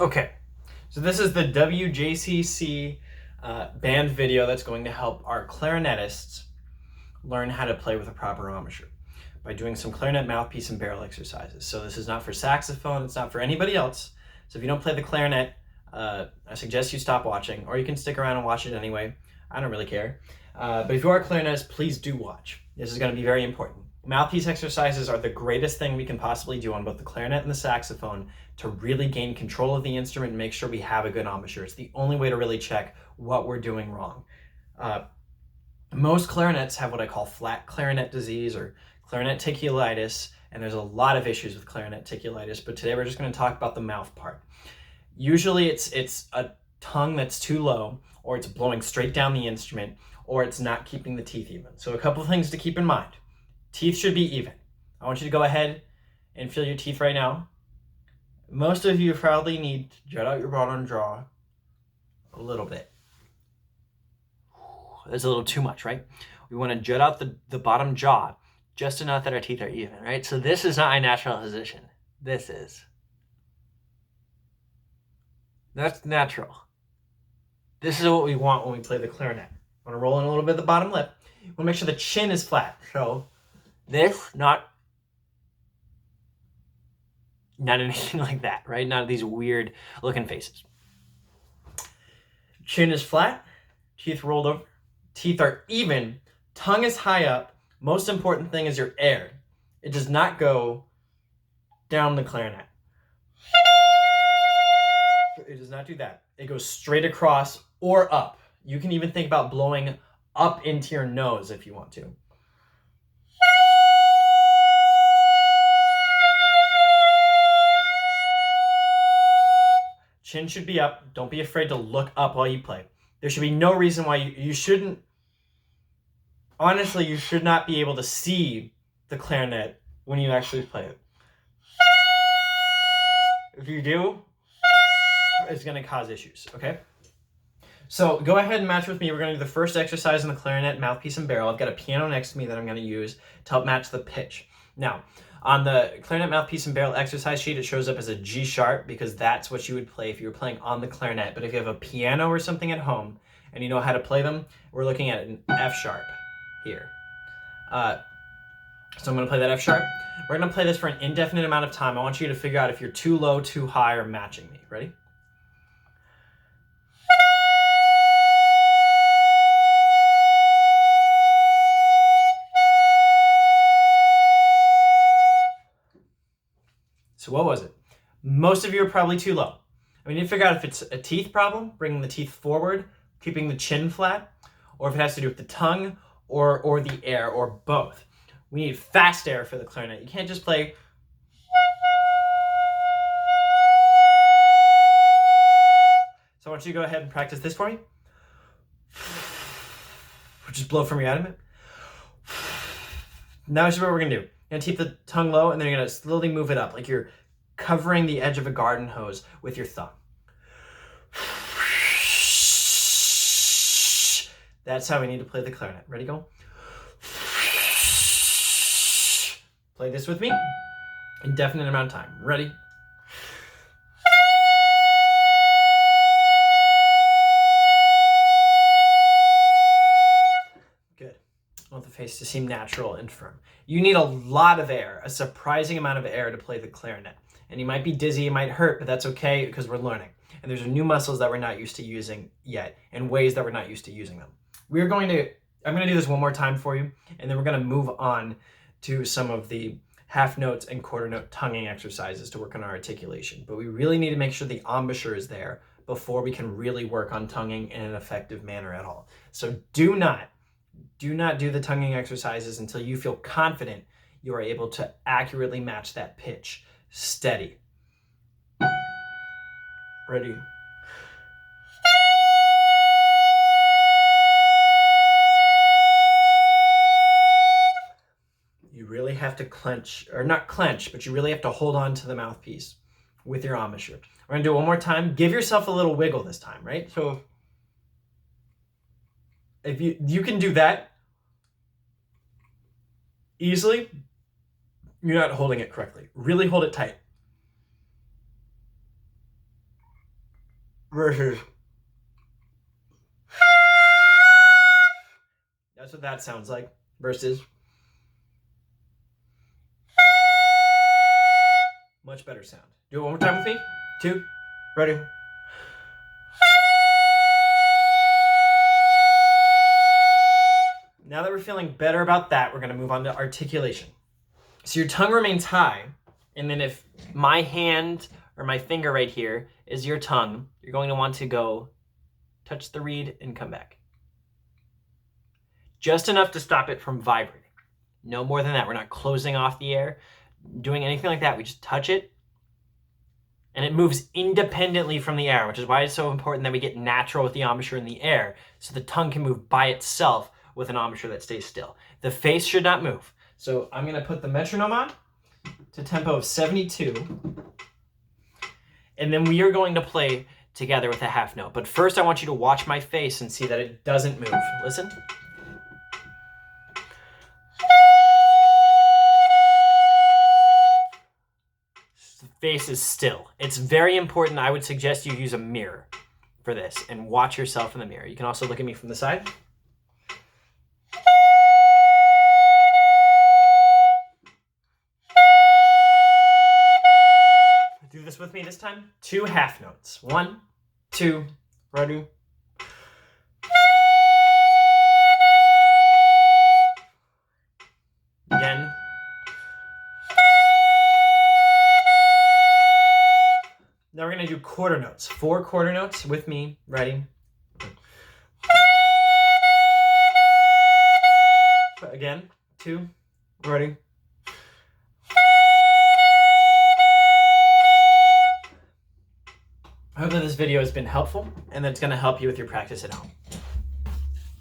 Okay, so this is the WJCC band video that's going to help our clarinetists learn how to play with a proper embouchure by doing some clarinet mouthpiece and barrel exercises. So this is not for saxophone, it's not for anybody else. So if you don't play the clarinet, I suggest you stop watching, or you can stick around and watch it anyway. I don't really care. But if you are a clarinetist, please do watch. This is going to be very important. Mouthpiece exercises are the greatest thing we can possibly do on both the clarinet and the saxophone to really gain control of the instrument and make sure we have a good embouchure. It's the only way to really check what we're doing wrong. Most clarinets have what I call flat clarinet disease or clarinet ticulitis, and there's a lot of issues with clarinet ticulitis, but today we're just going to talk about the mouth part. Usually it's a tongue that's too low, or it's blowing straight down the instrument, or it's not keeping the teeth even. So a couple of things to keep in mind. Teeth should be even. I want you to go ahead and feel your teeth right now. Most of you probably need to jut out your bottom jaw a little bit. That's a little too much, right? We want to jut out the bottom jaw just enough that our teeth are even, right? So this is not my natural position. This is. That's natural. This is what we want when we play the clarinet. I want to roll in a little bit of the bottom lip. We want to make sure the chin is flat. So this, not anything like that, right? Not these weird looking faces. Chin is flat, teeth rolled over, teeth are even, tongue is high up. Most important thing is your air. It does not go down the clarinet. It does not do that. It goes straight across or up. You can even think about blowing up into your nose if you want to. Chin should be up. Don't be afraid to look up while you play. There should be no reason why you shouldn't. Honestly, you should not be able to see the clarinet when you actually play it. If you do, it's going to cause issues, okay? So go ahead and match with me. We're going to do the first exercise in the clarinet, mouthpiece, and barrel. I've got a piano next to me that I'm going to use to help match the pitch. Now, on the clarinet, mouthpiece, and barrel exercise sheet, it shows up as a G sharp because that's what you would play if you were playing on the clarinet. But if you have a piano or something at home and you know how to play them, we're looking at an F sharp here. So I'm going to play that F sharp. We're going to play this for an indefinite amount of time. I want you to figure out if you're too low, too high, or matching me. Ready? So what was it? Most of you are probably too low. We need to figure out if it's a teeth problem, bringing the teeth forward, keeping the chin flat, or if it has to do with the tongue or the air, or both. We need fast air for the clarinet. You can't just play. So I want you to go ahead and practice this for me. Just blow from your abdomen. Now this is what we're going to do. You're going to keep the tongue low, and then you're going to slowly move it up, like you're covering the edge of a garden hose with your thumb. That's how we need to play the clarinet. Ready, go? Play this with me. Indefinite amount of time. Ready? Good. I want the face to seem natural and firm. You need a lot of air, a surprising amount of air to play the clarinet. And you might be dizzy, it might hurt, but that's okay because we're learning. And there's new muscles that we're not used to using yet, and ways that we're not used to using them. I'm going to do this one more time for you, and then we're going to move on to some of the half notes and quarter note tonguing exercises to work on our articulation. But we really need to make sure the embouchure is there before we can really work on tonguing in an effective manner at all. So do not do the tonguing exercises until you feel confident you are able to accurately match that pitch. Steady. Ready? You really have to clench, or not clench, but you really have to hold on to the mouthpiece with your embouchure. We're going to do it one more time. Give yourself a little wiggle this time, right? So if you can do that easily, you're not holding it correctly. Really hold it tight. versus. That's what that sounds like. Versus. Much better sound. Do it one more time with me. 2, ready. Now that we're feeling better about that, we're going to move on to articulation. So your tongue remains high, and then if my hand or my finger right here is your tongue, you're going to want to go touch the reed and come back. Just enough to stop it from vibrating. No more than that. We're not closing off the air, doing anything like that. We just touch it, and it moves independently from the air, which is why it's so important that we get natural with the embouchure in the air, so the tongue can move by itself with an embouchure that stays still. The face should not move. So I'm going to put the metronome on to tempo of 72, and then we are going to play together with a half note. But first I want you to watch my face and see that it doesn't move. Listen. The face is still. It's very important. I would suggest you use a mirror for this and watch yourself in the mirror. You can also look at me from the side. Do this with me this time. 2 half notes. 1, 2, ready. Again. Now we're going to do quarter notes. 4 quarter notes with me. Ready. Again. 2, ready. I hope that this video has been helpful and that it's going to help you with your practice at home.